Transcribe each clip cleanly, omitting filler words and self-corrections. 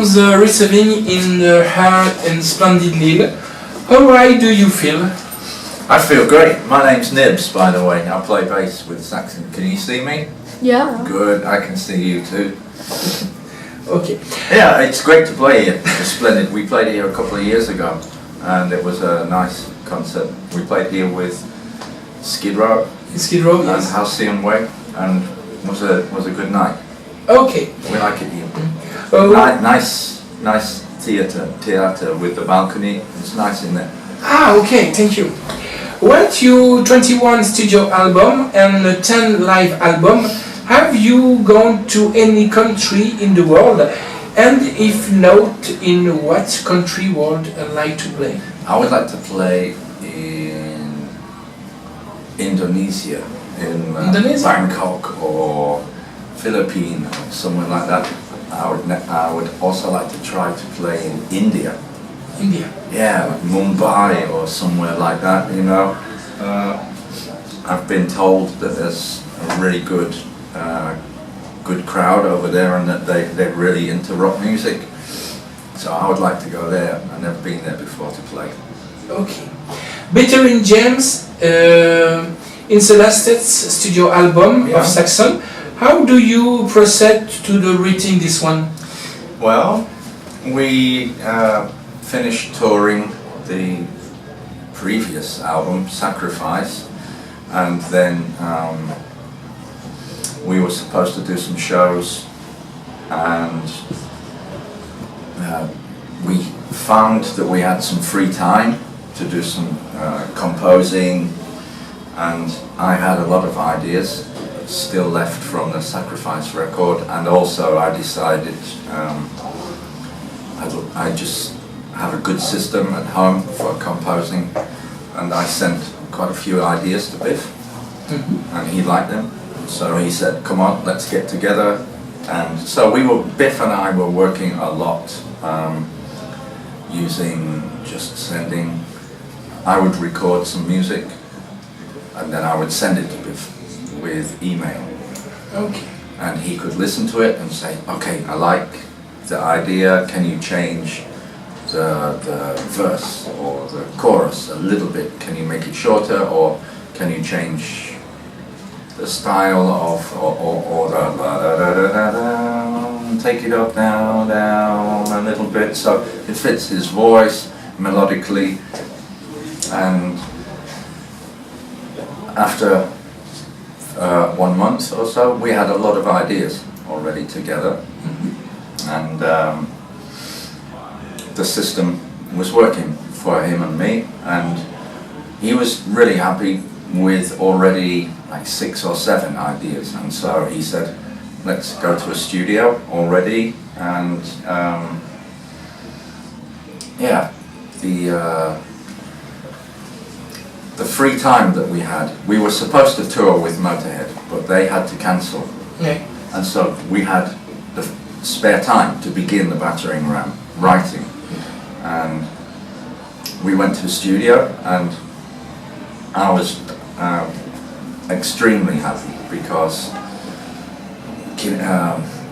songs receiving in her in Splendid Lille. How do you feel? I feel great. My name's Nibbs, by the way. I play bass with Saxon. Can you see me? Yeah. Good, I can see you too. Okay. Yeah, it's great to play here. It's Splendid. We played here a couple of years ago, and it was a nice concert. We played here with Skid Row Skid Row, and yes. Halcyon Way, and was a good night. Okay. We like it here. Nice theatre with the balcony. It's nice in there. Okay, thank you. What your 21 studio album and 10 live album, have you gone to any country in the world? And if not, in what country would you like to play? I would like to play in Indonesia, in Bangkok or Philippines, or somewhere like that. I would also like to try to play in India. India. Yeah, like Mumbai or somewhere like that, you know. I've been told that there's a really good crowd over there and that they're really into rock music. So I would like to go there. I've never been there before to play. Okay. Batering James in Celeste's studio album of Saxon. How do you proceed to the writing this one? Well, we finished touring the previous album, Sacrifice, and then we were supposed to do some shows, and we found that we had some free time to do some composing, and I had a lot of ideas still left from the Sacrifice record, and also I decided I just have a good system at home for composing, and I sent quite a few ideas to Biff, and he liked them, so he said, come on, let's get together. And so Biff and I were working a lot, I would record some music and then I would send it to Biff with email. Okay. And he could listen to it and say, okay, I like the idea, can you change the verse or the chorus a little bit, can you make it shorter, or can you change the style of or the take it up, down a little bit so it fits his voice melodically. And after 1 month or so we had a lot of ideas already together, and the system was working for him and me, and he was really happy with already like 6 or 7 ideas, and so he said, let's go to a studio already. And the free time that we had, we were supposed to tour with Motorhead, but they had to cancel. Yeah. And so we had the spare time to begin the battering ram writing, and we went to the studio, and I was extremely happy because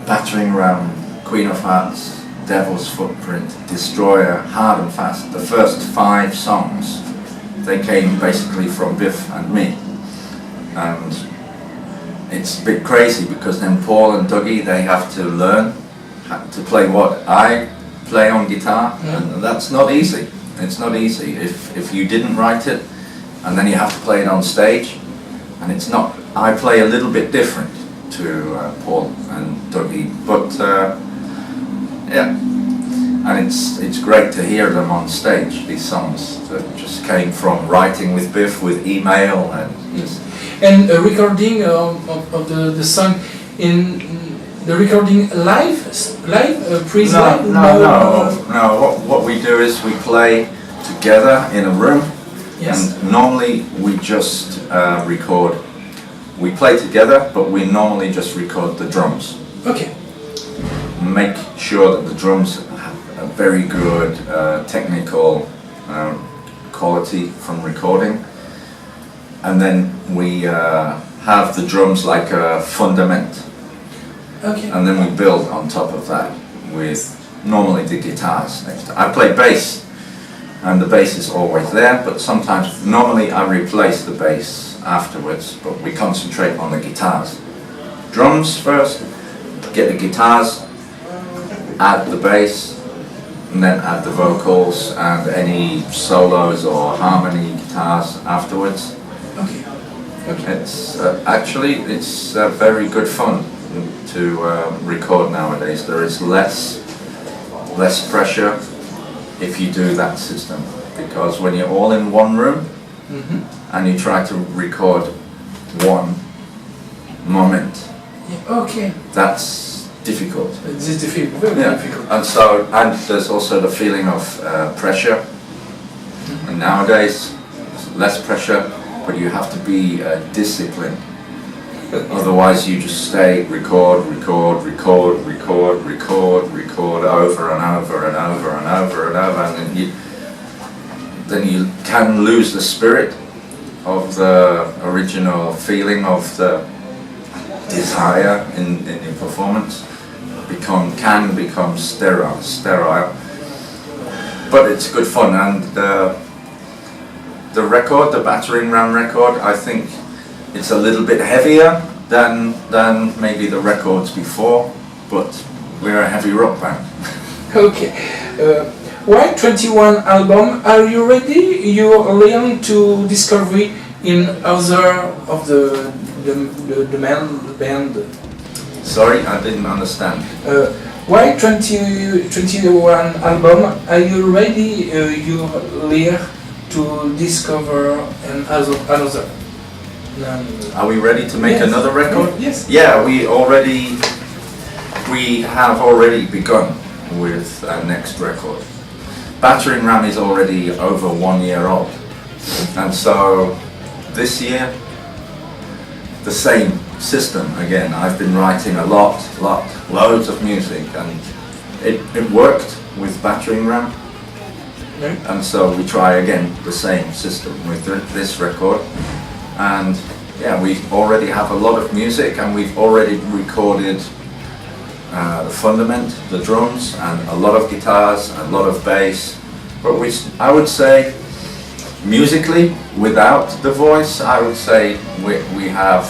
battering ram, Queen of Hearts, Devil's Footprint, Destroyer, Hard and Fast, the first 5 songs, they came basically from Biff and me. And it's a bit crazy because then Paul and Dougie, they have to learn to play what I play on guitar, and that's not easy. It's not easy if you didn't write it and then you have to play it on stage, and it's not. I play a little bit different to Paul and Dougie, but yeah, and it's great to hear them on stage, these songs that just came from writing with Biff, with email, and just... And a recording of the song in the recording live, pre-live? No. What we do is we play together in a room, yes. And normally we just record. We play together, but we normally just record the drums. Okay. Make sure that the drums have a very good technical quality from recording, and then we have the drums like a fundament. Okay. And then we build on top of that with normally the guitars next. I play bass, and the bass is always there, but sometimes, normally I replace the bass afterwards, but we concentrate on the guitars. Drums first, get the guitars, add the bass, and then add the vocals and any solos or harmony guitars afterwards. Okay. Okay. It's actually very good fun to record nowadays. There is less pressure if you do that system, because when you're all in one room and you try to record one moment, okay, that's difficult. It's difficult, very difficult. And there's also the feeling of pressure. And nowadays, less pressure, but you have to be disciplined. Otherwise, you just stay record over and over and over and over and over, and then you can lose the spirit of the original feeling of the desire in your performance. Can become sterile. But it's good fun, and the record, the Battering Ram record, I think it's a little bit heavier than maybe the records before, but we're a heavy rock band. Okay. Why 21 album? Are you ready? You learn to discover in other of the band. Sorry, I didn't understand. Why 21 album? Are you ready? You learn to discover another. Are we ready to make another record? Yes. Yeah, we have already begun with our next record. Battering Ram is already over 1 year old, and so this year the same system again. I've been writing loads of music, and it worked with Battering Ram. And so we try again the same system with this record, and yeah, we already have a lot of music, and we've already recorded the fundament, the drums, and a lot of guitars, a lot of bass. But I would say musically, without the voice, I would say we have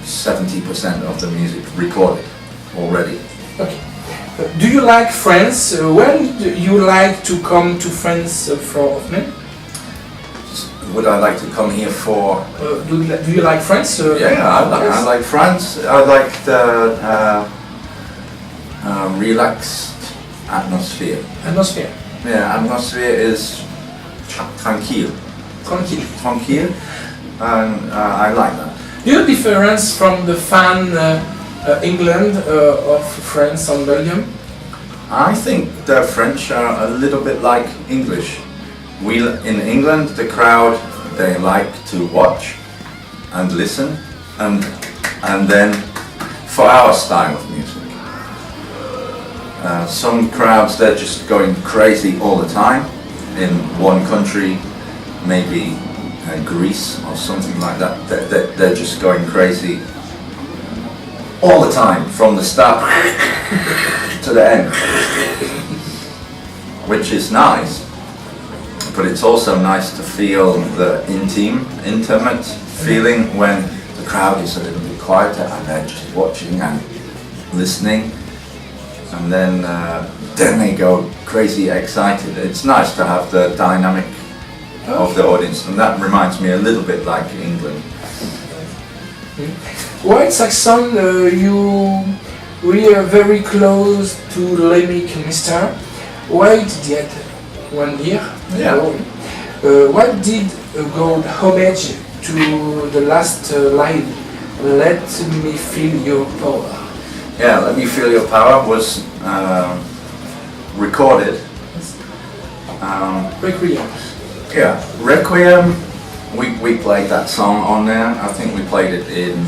70% of the music recorded already. Okay. Do you like France? When do you like to come to France for me? Would I like to come here for? Do you like France? Yeah, I like France. I like the relaxed atmosphere. Atmosphere. Yeah, atmosphere is tranquille, and I like that. Do you difference from the fan England of France and Belgium? I think the French are a little bit like English. In England, the crowd, they like to watch and listen, and then for our style of music. Some crowds, they're just going crazy all the time. In one country, maybe Greece or something like that, they're just going crazy all the time, from the start to the end, which is nice. But it's also nice to feel the intimate feeling when the crowd is a little bit quieter and they're just watching and listening, and then they go crazy excited. It's nice to have the dynamic of the audience, and that reminds me a little bit like England. White Saxon, we are very close to Lemmy Mister. Why did 1 year? Yeah. What did go homage to the last live? Let me feel your power. Yeah, Let Me Feel Your Power was recorded. Requiem. Yeah, Requiem. We played that song on there. I think we played it in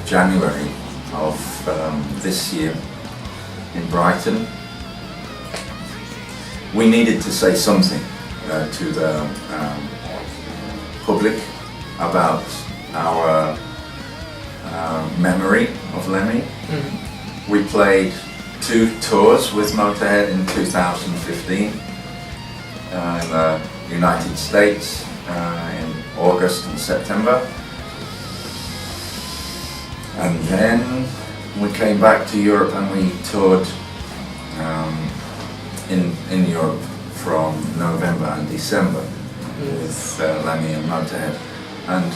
January of this year in Brighton. We needed to say something to the public about our memory of Lemmy. We played 2 tours with Motorhead in 2015 in the United States in August and September. And then we came back to Europe and we toured in Europe from November and December with Lemmy and Motorhead, and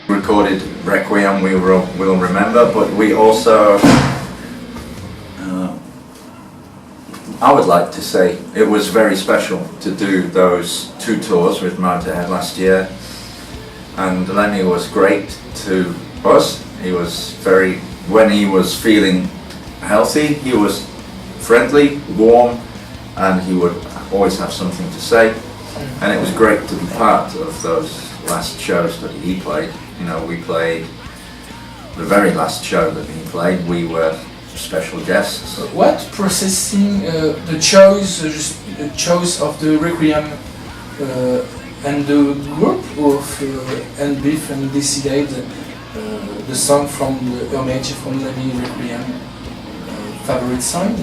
recorded Requiem, we will remember, but we also I would like to say it was very special to do those 2 tours with Motorhead last year, and Lemmy was great to us. He was when he was feeling healthy, he was friendly, warm, and he would always have something to say, and it was great to be part of those last shows that he played. You know, we played the very last show that he played, we were special guests. What processing the choice of the Requiem and the group of and Biff and decided the song from the homage from Lemmy Requiem? Favorite song?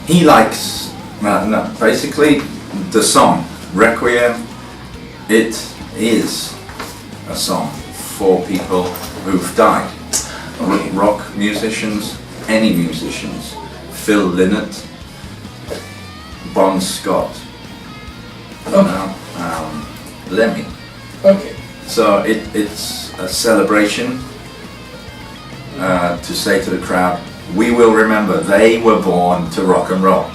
He likes basically the song Requiem. It is a song for people who've died. Okay. Rock musicians, any musicians, Phil Lynott, Bon Scott, Okay. Lemmy. Okay. So it's a celebration to say to the crowd, we will remember they were born to rock and roll.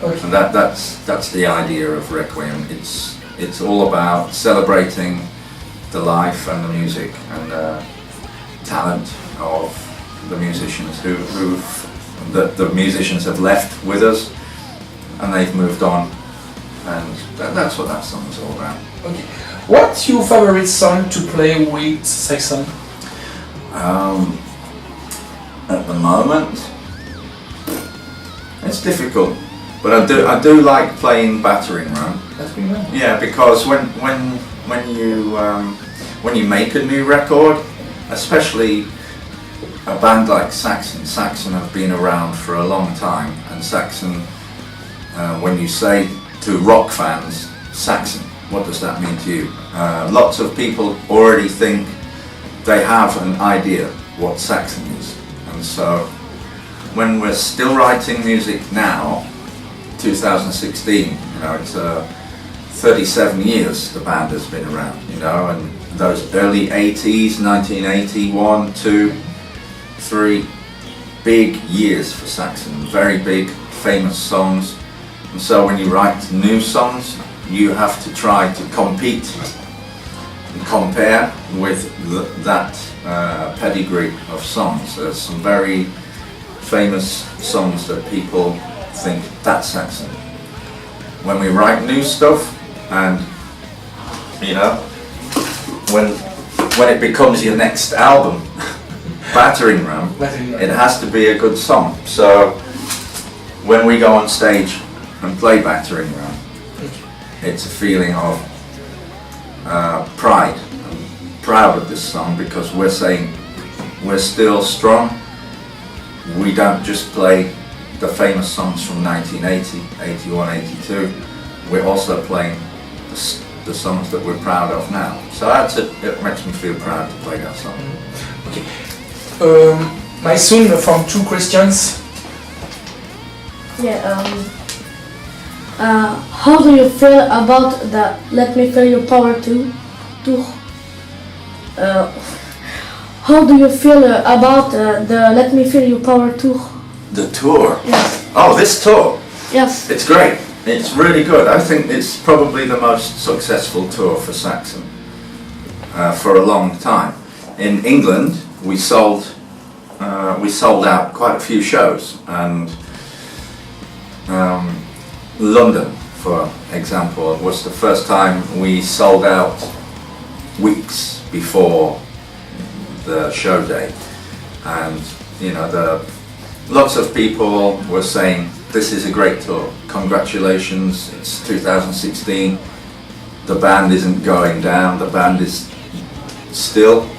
Okay. And that's the idea of Requiem. It's all about celebrating the life and the music and talent of the musicians the musicians have left with us, and they've moved on, and that's what that song is all about. Okay. What's your favorite song to play with Saxon? At the moment, it's difficult, but I do like playing Battering Ram. That's pretty nice. Yeah, because when you make a new record, especially a band like Saxon have been around for a long time, and Saxon, when you say to rock fans, Saxon, what does that mean to you? Lots of people already think they have an idea what Saxon is, and so when we're still writing music now, 2016, you know, it's 37 years the band has been around, you know, and those early 80s, 1981, 2, 3, big years for Saxon, very big, famous songs, and so when you write new songs, you have to try to compete and compare with that pedigree of songs. There's some very famous songs that people think that's Saxon. When we write new stuff, and you know, when it becomes your next album, Battering Ram, it has to be a good song. So when we go on stage and play Battering Ram, it's a feeling of pride. I'm proud of this song because we're saying we're still strong. We don't just play the famous songs from 1980, 81, 82. We're also playing the songs that we're proud of now. So it makes me feel proud to play that song. Okay. My son from 2 questions. Yeah. How do you feel about the Let Me Feel Your Power tour? How do you feel about the Let Me Feel Your Power tour? The tour? Yes. Oh, this tour? Yes. It's great. It's really good. I think it's probably the most successful tour for Saxon for a long time. In England, we sold out quite a few shows, and London, for example, was the first time we sold out weeks before the show date, and you know, lots of people were saying this is a great tour, congratulations, it's 2016, the band isn't going down, the band is still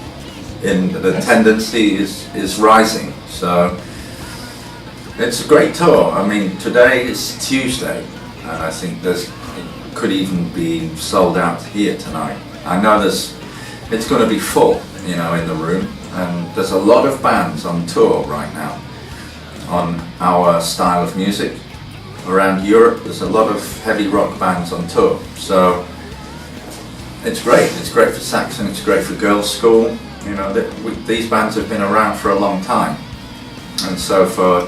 in, the tendency is rising. So It's a great tour. I mean, today is Tuesday, and I think it could even be sold out here tonight. I know it's going to be full, you know, in the room, and there's a lot of bands on tour right now on our style of music. Around Europe, there's a lot of heavy rock bands on tour, so it's great. It's great for Saxon, it's great for Girls' School. You know, these bands have been around for a long time, and so for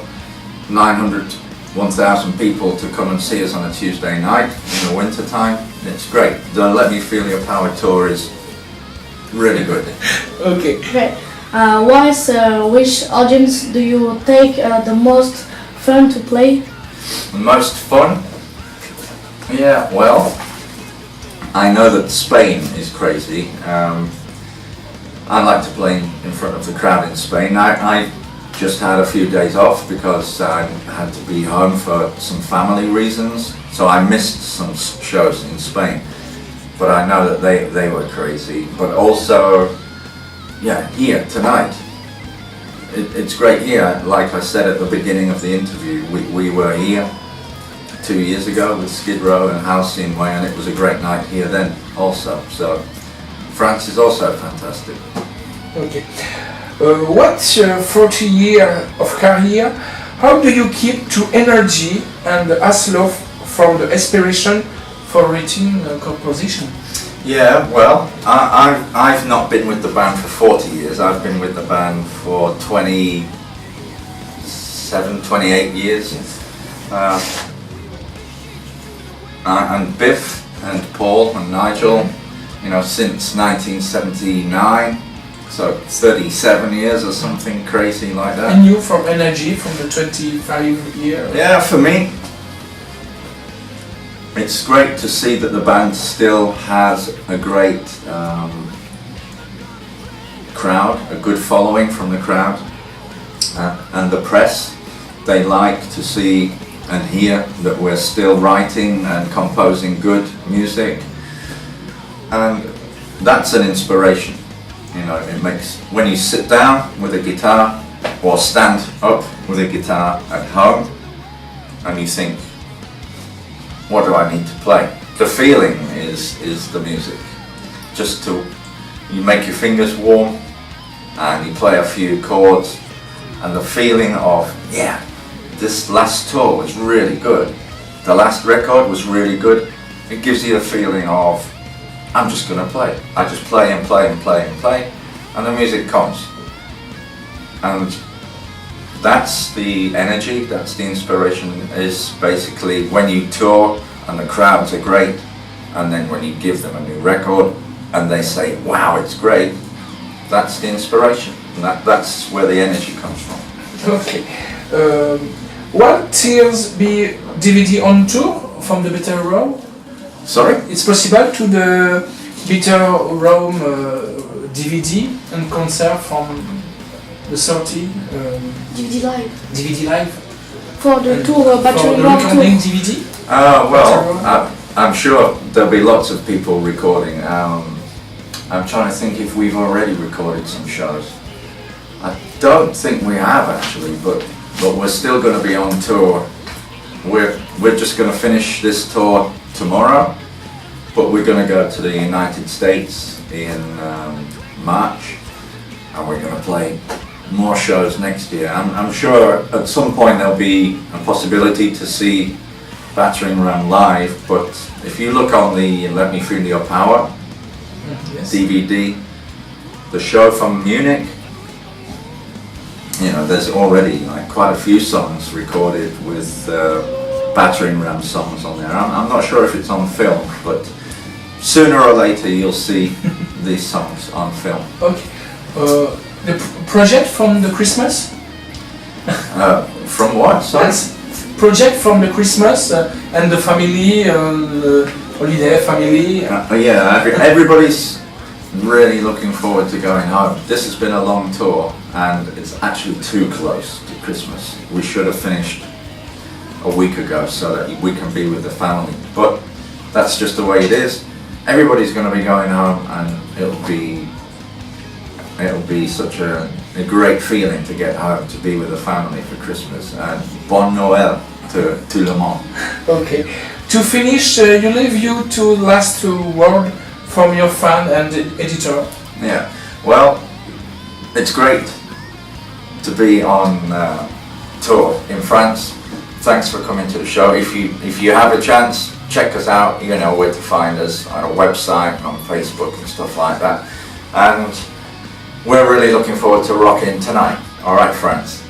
900, 1,000 people to come and see us on a Tuesday night in the winter time, it's great. The Let Me Feel Your Power tour is really good. Okay. Which audience do you take the most fun to play? The most fun? Yeah, well, I know that Spain is crazy. I like to play in front of the crowd in Spain. I just had a few days off because I had to be home for some family reasons, so I missed some shows in Spain. But I know that they were crazy. But also, yeah, here tonight. It's great here. Like I said at the beginning of the interview, we were here 2 years ago with Skid Row and Halcyon Way, and it was a great night here then also. So France is also fantastic. Okay. What's your 40 years of career? How do you keep to energy and as love from the inspiration for writing a composition? Yeah, well, I've not been with the band for 40 years. I've been with the band for 28 years. And Biff and Paul and Nigel, you know, since 1979. So 37 years or something crazy like that. And you from Energy from the 25 years? Yeah, for me, it's great to see that the band still has a great crowd, a good following from the crowd, and the press. They like to see and hear that we're still writing and composing good music, and that's an inspiration. You know, it makes, when you sit down with a guitar or stand up with a guitar at home and you think, what do I need to play? The feeling is the music. You make your fingers warm and you play a few chords, and the feeling of, yeah, this last tour was really good. The last record was really good. It gives you the feeling of, I'm just going to play. I just play and play and play and play, and the music comes. And that's the energy, that's the inspiration, is basically when you tour and the crowds are great, and then when you give them a new record and they say, wow, it's great, that's the inspiration. And that's where the energy comes from. Okay. What tears be DVD on tour from the Bitter Row? Sorry? It's possible to the Bitter Row DVD and concert from the 30 DVD live. DVD live? For the And tour, for batering the rock tour. recording DVD? Well, I'm sure there'll be lots of people recording. I'm trying to think if we've already recorded some shows. I don't think we have actually, but we're still going to be on tour. We're just going to finish this tour tomorrow, but we're going to go to the United States in March, and we're going to play more shows next year. I'm sure at some point there'll be a possibility to see Battering Ram live, but if you look on the Let Me Feel Your Power DVD, the show from Munich, you know, there's already like quite a few songs recorded with Battering Ram songs on there. I'm not sure if it's on film, but sooner or later you'll see these songs on film. Okay. The project from the Christmas? From what? Sorry? That's project from the Christmas and the family, holiday family. Yeah, everybody's really looking forward to going home. This has been a long tour and it's actually too close to Christmas. We should have finished a week ago so that we can be with the family, but that's just the way it is. Everybody's going to be going home and it'll be it'll be such a great feeling to get home, to be with the family for Christmas, and Bon Noël to tout le monde. Okay. To finish, you leave you to last word from your fan and editor. Yeah, well, it's great to be on tour in France. Thanks for coming to the show. If you have a chance, check us out. You know where to find us, on our website, on Facebook and stuff like that. And we're really looking forward to rocking tonight. All right, friends.